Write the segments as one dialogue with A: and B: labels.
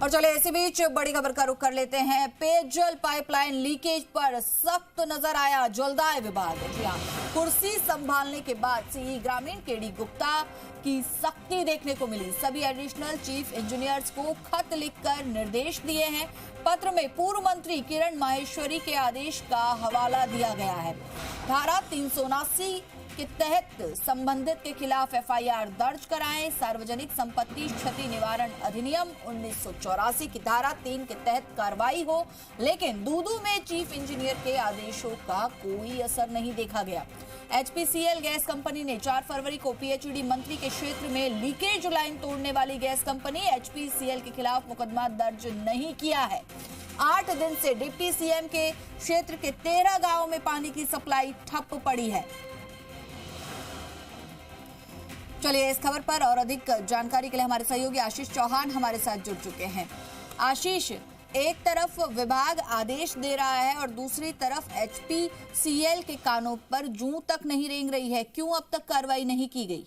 A: और चले इसी बीच बड़ी खबर का रुख कर लेते हैं। पेयजल पाइपलाइन लीकेज पर सख्त नजर आया जलदाय विभाग। जी हाँ, कुर्सी संभालने के बाद से ग्रामीण केडी गुप्ता की सख्ती देखने को मिली। सभी एडिशनल चीफ इंजीनियर्स को खत लिखकर निर्देश दिए हैं। पत्र में पूर्व मंत्री किरण माहेश्वरी के आदेश का हवाला दिया गया है। धारा 379 के तहत संबंधित के खिलाफ एफआईआर दर्ज कराएं। सार्वजनिक संपत्ति क्षति निवारण अधिनियम 1984 की धारा 3 के तहत कार्रवाई हो, लेकिन दूदू में चीफ इंजीनियर के आदेशों का कोई असर नहीं देखा गया। एचपीसीएल गैस कंपनी ने 4 फरवरी को पीएचईडी मंत्री के क्षेत्र में लीकेज लाइन तोड़ने वाली गैस कंपनी एचपीसीएल के खिलाफ मुकदमा दर्ज नहीं किया है। 8 दिन से डिप्टी सीएम के क्षेत्र के 13 गांवों में पानी की सप्लाई ठप पड़ी है। चलिए इस खबर पर और अधिक जानकारी के लिए हमारे सहयोगी आशीष चौहान हमारे साथ जुड़ चुके हैं। आशीष, एक तरफ विभाग आदेश दे रहा है और दूसरी तरफ एचपीसीएल के कानों पर जूं तक नहीं रेंग रही है, क्यों अब तक कार्रवाई नहीं की गई?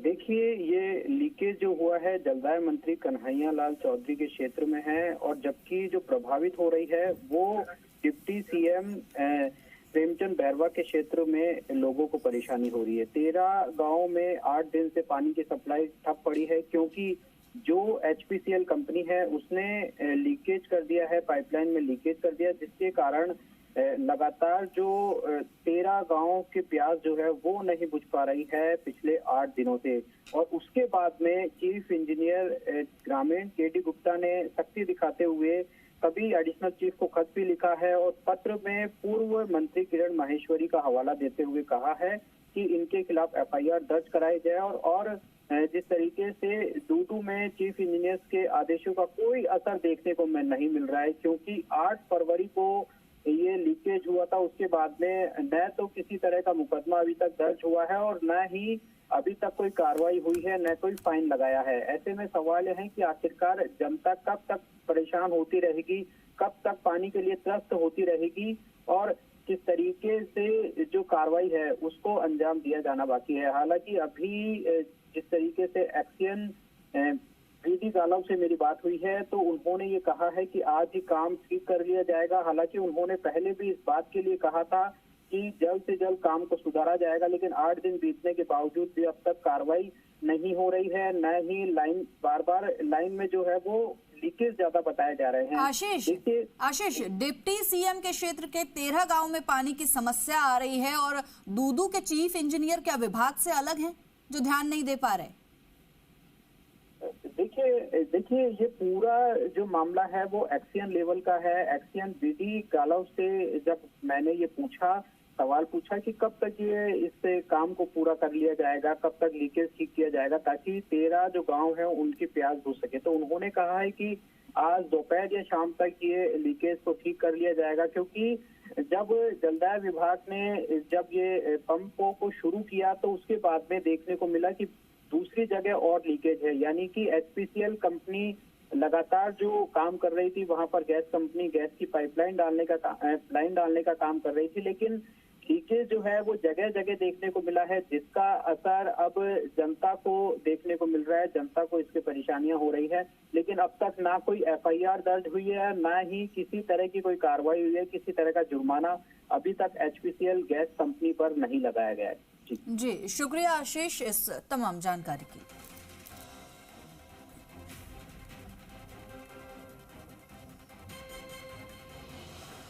B: देखिए, ये लीकेज जो हुआ है जलदाय मंत्री कन्हैया लाल चौधरी के क्षेत्र में है, और जबकि जो प्रभावित हो रही है वो डिप्टी सीएम प्रेमचंद बैरवा के क्षेत्र में लोगों को परेशानी हो रही है। 13 गांवों में 8 दिन से पानी की सप्लाई ठप पड़ी है, क्योंकि जो एचपीसीएल कंपनी है उसने लीकेज कर दिया है, पाइपलाइन में लीकेज कर दिया, जिसके कारण लगातार जो 13 गांवों की प्यास जो है वो नहीं बुझ पा रही है पिछले 8 दिनों से। और उसके बाद में चीफ इंजीनियर ग्रामीण केडी गुप्ता ने सख्ती दिखाते हुए सभी एडिशनल चीफ को खत भी लिखा है और पत्र में पूर्व मंत्री किरण माहेश्वरी का हवाला देते हुए कहा है कि इनके खिलाफ एफआईआर दर्ज कराई जाए। और जिस तरीके से दूदू में चीफ इंजीनियर्स के आदेशों का कोई असर देखने को नहीं मिल रहा है, क्योंकि 8 फरवरी को ये लीकेज हुआ था, उसके बाद में न तो किसी तरह का मुकदमा अभी तक दर्ज हुआ है और न ही अभी तक कोई कार्रवाई हुई है, न कोई फाइन लगाया है। ऐसे में सवाल यह है कि आखिरकार जनता कब तक परेशान होती रहेगी, कब तक पानी के लिए त्रस्त होती रहेगी, और किस तरीके से जो कार्रवाई है उसको अंजाम दिया जाना बाकी है। हालांकि अभी जिस तरीके से एक्सियन प्रीति गालव से मेरी बात हुई है तो उन्होंने ये कहा है कि आज ही काम ठीक कर लिया जाएगा। हालांकि उन्होंने पहले भी इस बात के लिए कहा था कि जल्द से जल्द काम को सुधारा जाएगा, लेकिन 8 दिन बीतने के बावजूद भी अब तक कार्रवाई नहीं हो रही है, न ही लाइन बार बार लाइन में जो है वो लीकेज ज्यादा बताए जा रहे हैं।
A: आशीष, डिप्टी सीएम के क्षेत्र के 13 गांव में पानी की समस्या आ रही है और दूदू के चीफ इंजीनियर क्या विभाग से अलग हैं जो ध्यान नहीं दे पा रहे?
B: देखिए ये पूरा जो मामला है वो एक्सियन लेवल का है। एक्सियन बीडी गालव से जब मैंने ये सवाल पूछा कि कब तक ये इस काम को पूरा कर लिया जाएगा, कब तक लीकेज ठीक किया जाएगा ताकि 13 जो गांव हैं उनकी प्यास बुझ सके, तो उन्होंने कहा है कि आज दोपहर या शाम तक ये लीकेज को ठीक कर लिया जाएगा। क्योंकि जब जलदाय विभाग ने जब ये पंपों को शुरू किया तो उसके बाद में देखने को मिला कि दूसरी जगह और लीकेज है, यानी कि एचपीसीएल कंपनी लगातार जो काम कर रही थी वहां पर गैस कंपनी गैस की पाइपलाइन डालने का काम कर रही थी, लेकिन लीकेज जो है वो जगह जगह देखने को मिला है, जिसका असर अब जनता को देखने को मिल रहा है। जनता को इसकी परेशानियां हो रही है, लेकिन अब तक ना कोई एफआईआर दर्ज हुई है, ना ही किसी तरह की कोई कार्रवाई हुई है, किसी तरह का जुर्माना अभी तक एचपीसीएल गैस कंपनी पर नहीं लगाया गया है।
A: जी, शुक्रिया आशीष इस तमाम जानकारी की।